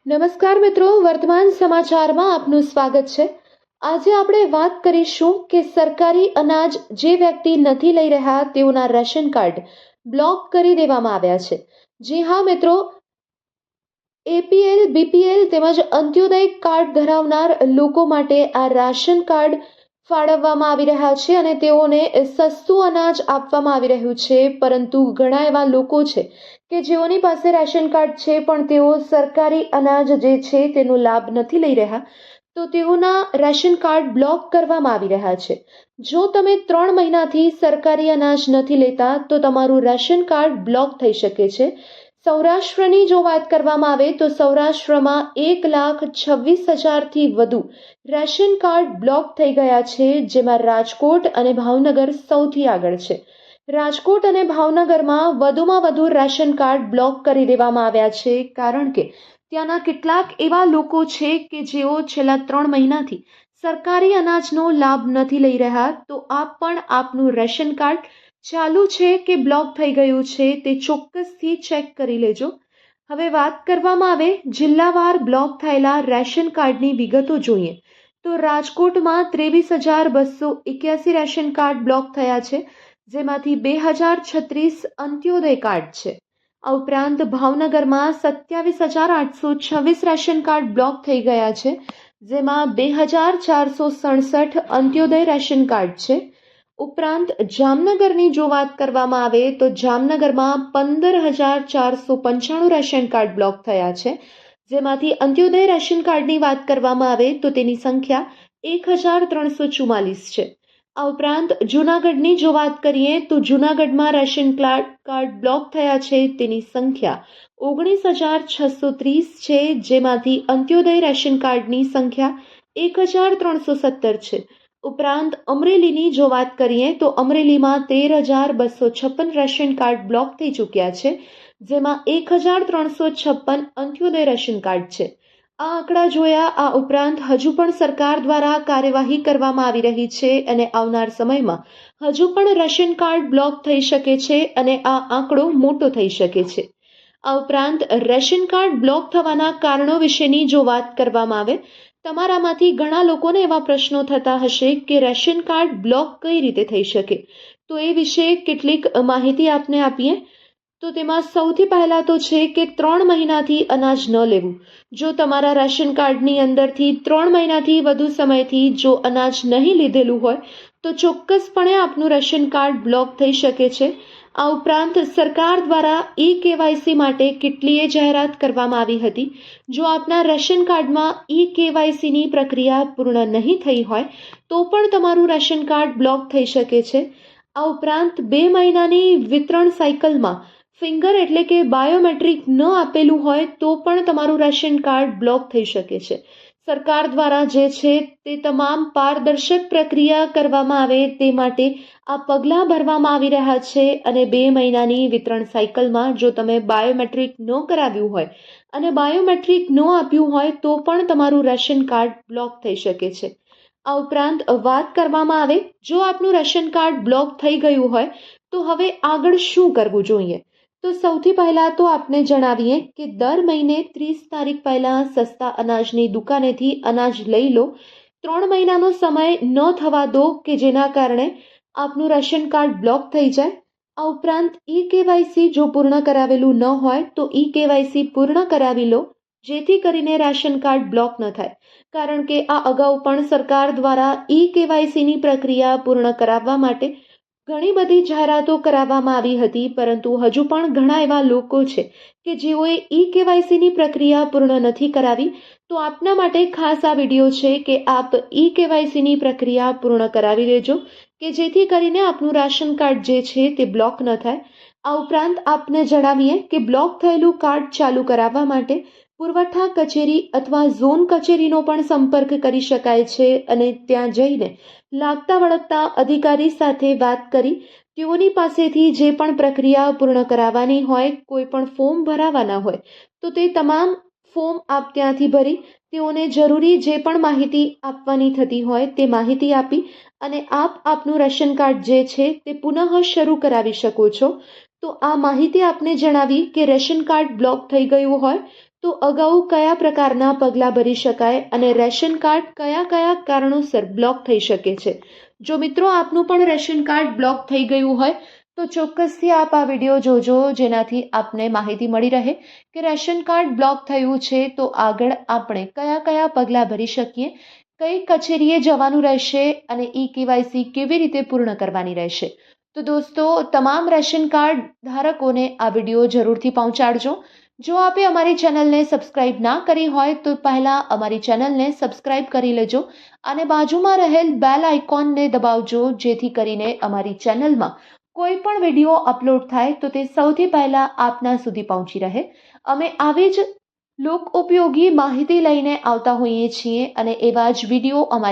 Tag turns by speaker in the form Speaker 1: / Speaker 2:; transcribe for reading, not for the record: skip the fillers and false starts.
Speaker 1: નમસ્કાર મિત્રો, વર્તમાન સમાચારમાં આપનું સ્વાગત છે। આજે આપણે વાત કરીશું કે સરકારી અનાજ જે વ્યક્તિ નથી લઈ રહ્યા તેઓના રેશન કાર્ડ બ્લોક કરી દેવામાં આવ્યા છે। જી હા મિત્રો, એપીએલ, બીપીએલ તેમજ અંત્યોદય કાર્ડ ધરાવનાર લોકો માટે આ રાશન કાર્ડ ફાળવવામાં આવી રહ્યા છે અને તેઓને સસ્તું અનાજ આપવામાં આવી રહ્યું છે। પરંતુ ઘણા એવા લોકો છે કે જેઓની પાસે રેશન કાર્ડ છે પણ તેઓ સરકારી અનાજ જે છે તેનો લાભ નથી લઈ રહ્યા, તો તેઓના રેશન કાર્ડ બ્લોક કરવામાં આવી રહ્યા છે। જો તમે 3 મહિનાથી સરકારી અનાજ નથી લેતા તો તમારું રેશન કાર્ડ બ્લોક થઈ શકે છે। સૌરાષ્ટ્રની જો વાત કરવામાં આવે તો સૌરાષ્ટ્રમાં 1,26,000થી વધુ રેશન કાર્ડ બ્લોક થઈ ગયા છે, જેમાં રાજકોટ અને ભાવનગર સૌથી આગળ છે। રાજકોટ અને ભાવનગરમાં વધુમાં વધુ રેશન કાર્ડ બ્લોક કરી દેવામાં આવ્યા છે, કારણ કે ત્યાંના કેટલાક એવા લોકો છે કે જેઓ છેલ્લા 3 મહિનાથી સરકારી અનાજનો લાભ નથી લઈ રહ્યા। તો આપ પણ આપનું રેશન કાર્ડ ચાલુ છે કે બ્લોક થઈ ગયું છે તે ચોક્કસથી ચેક કરી લેજો। હવે વાત કરવામાં આવે જિલ્લાવાર બ્લોક થયેલા રેશન કાર્ડની વિગતો જોઈએ તો રાજકોટમાં 23,281 રેશન કાર્ડ બ્લોક થયા છે, જેમાંથી 2,036 અંત્યોદય કાર્ડ છે। આ ઉપરાંત ભાવનગરમાં 27,826 રેશન કાર્ડ બ્લોક થઈ ગયા છે, જેમાં 2,467 અંત્યોદય રેશન કાર્ડ છે। ઉપરાંત જામનગરની જો વાત કરવામાં આવે તો જામનગરમાં 15,495 રેશન કાર્ડ બ્લોક થયા છે, જેમાંથી અંત્યોદય રેશન કાર્ડની વાત કરવામાં આવે તો તેની સંખ્યા 1,344 છે। આ ઉપરાંત જૂનાગઢની જો વાત કરીએ તો જૂનાગઢમાં રેશન કાર્ડ બ્લોક થયા છે તેની સંખ્યા 19,630 છે, જેમાંથી અંત્યોદય રેશન કાર્ડની સંખ્યા 1,317 છે। ઉપરાંત અમરેલીની જો વાત કરીએ તો અમરેલીમાં 13,256 રેશન કાર્ડ બ્લોક થઈ ચૂક્યા છે, જેમાં 1,356 અંત્યોદય રેશન કાર્ડ છે। આ આંકડા જોયા આ ઉપરાંત હજુ પણ સરકાર દ્વારા કાર્યવાહી કરવામાં આવી રહી છે અને આવનાર સમયમાં હજુ પણ રેશન કાર્ડ બ્લોક થઈ શકે છે અને આ આંકડો મોટો થઈ શકે છે। આ ઉપરાંત રેશન કાર્ડ બ્લોક થવાના કારણો વિશેની જો વાત કરવામાં આવે, તમારામાંથી ઘણા લોકોને એવા પ્રશ્નો થતા હશે કે રેશન કાર્ડ બ્લોક કઈ રીતે થઈ શકે, તો એ વિશે કેટલીક માહિતી આપને આપીએ। તો તેમાં સૌથી પહેલા તો છે કે 3 મહિનાથી અનાજ ન લેવું। જો તમારા રેશન કાર્ડની અંદરથી 3 મહિનાથી વધુ સમયથી જો અનાજ નહીં લીધેલું હોય તો ચોક્કસપણે આપનું રેશન કાર્ડ બ્લોક થઈ શકે છે। આ ઉપરાંત સરકાર દ્વારા ઈ-કેવાયસી માટે કેટલીય જાહેરાત કરવામાં આવી હતી। જો આપના રેશન કાર્ડમાં ઈ-કેવાયસીની પ્રક્રિયા પૂર્ણ નહીં થઈ હોય તો પણ તમારું રેશન કાર્ડ બ્લોક થઈ શકે છે। આ ઉપરાંત 2 મહિનાની વિતરણ સાયકલમાં ફિંગર એટલે કે બાયોમેટ્રિક ન આપેલું હોય તો પણ તમારું રેશન કાર્ડ બ્લોક થઈ શકે છે। સરકાર દ્વારા જે છે તે તમામ પારદર્શક પ્રક્રિયા કરવામાં આવે તે માટે આ પગલાં ભરવામાં આવી રહ્યા છે અને 2 મહિનાની વિતરણ સાયકલમાં જો તમે બાયોમેટ્રિક ન કરાવ્યું હોય અને બાયોમેટ્રિક ન આપ્યું હોય તો પણ તમારું રેશન કાર્ડ બ્લોક થઈ શકે છે। આ ઉપરાંત વાત કરવામાં આવે જો આપનું રેશન કાર્ડ બ્લોક થઈ ગયું હોય તો હવે આગળ શું કરવું જોઈએ, તો સૌથી પહેલા તો આપને જણાવીએ કે દર મહિને 30 તારીખ પહેલા સસ્તા અનાજની દુકાનેથી અનાજ લઈ લો। 3 મહિનાનો સમય ન થવા દો કે જેના કારણે આપનું રેશન કાર્ડ બ્લોક થઈ જાય। આ ઉપરાંત ઈ-કેવાયસી જો પૂર્ણ કરાવેલું ન હોય તો ઈ-કેવાયસી પૂર્ણ કરાવી લો, જેથી કરીને રેશન કાર્ડ બ્લોક ન થાય, કારણ કે આ અગાઉ પણ સરકાર દ્વારા ઈ-કેવાયસીની પ્રક્રિયા પૂર્ણ કરાવવા માટે ઘણી બધી જાહેરાતો કરાવવામાં આવી હતી, પરંતુ હજુ પણ ઘણા એવા લોકો છે કે જેઓએ ઈ-કેવાયસીની પ્રક્રિયા પૂર્ણ નથી કરાવી। તો આપના માટે ખાસ આ વિડીયો છે કે આપ ઈ-કેવાયસીની પ્રક્રિયા પૂર્ણ કરાવી લેજો કે જેથી કરીને આપનું રાશન કાર્ડ જે છે તે બ્લોક ન થાય। આ ઉપરાંત આપને જણાવીએ કે બ્લોક થયેલું કાર્ડ ચાલુ કરાવવા માટે પુરવઠા કચેરી અથવા ઝોન કચેરીનો પણ સંપર્ક કરી શકાય છે અને ત્યાં જઈને લાગતા વળગતા અધિકારી સાથે વાત કરી તેઓની પાસેથી જે પણ પ્રક્રિયા પૂર્ણ કરાવવાની હોય, કોઈ પણ ફોર્મ ભરાવાના હોય તો તે તમામ ફોર્મ આપ ત્યાંથી ભરી તેઓને જરૂરી જે પણ માહિતી આપવાની થતી હોય તે માહિતી આપી અને આપનું રેશન કાર્ડ જે છે તે પુનઃ શરૂ કરાવી શકો છો। તો આ માહિતી આપને જણાવી કે રેશન કાર્ડ બ્લોક થઈ ગયું હોય તો અગાઉ કયા પ્રકારના પગલાં ભરી શકાય અને રેશન કાર્ડ કયા કયા કારણોસર બ્લોક થઈ શકે છે? જો મિત્રો આપનું પણ રેશન કાર્ડ બ્લોક થઈ ગયું હોય તો ચોક્કસથી આપ આ વિડીયો જોજો, જેનાથી આપને માહિતી મળી રહે કે રેશન કાર્ડ બ્લોક થયું છે તો આગળ આપણે કયા કયા પગલાં ભરી શકીએ, કઈ કચેરીએ જવાનું રહેશે અને ઈ-કેવાયસી કેવી રીતે પૂર્ણ કરવાની રહેશે. તો દોસ્તો, તમામ રેશન કાર્ડ ધારકોને આ વિડીયો જરૂરથી પહોંચાડજો. જો આપે અમારી ચેનલને સબસ્ક્રાઇબ ના કરી હોય તો પહેલાં અમારી ચેનલને સબસ્ક્રાઇબ કરી લેજો અને બાજુમાં રહેલ બેલ આઇકોનને દબાવજો, જેથી કરીને અમારી ચેનલમાં કોઈ પણ વિડીયો અપલોડ થાય તો તે સૌથી પહેલાં આપના સુધી પહોંચી રહે. અમે આવી જ લોક ઉપયોગી માહિતી લઈને આવતા હોઈએ છીએ અને એવા જ વિડીયો અમારી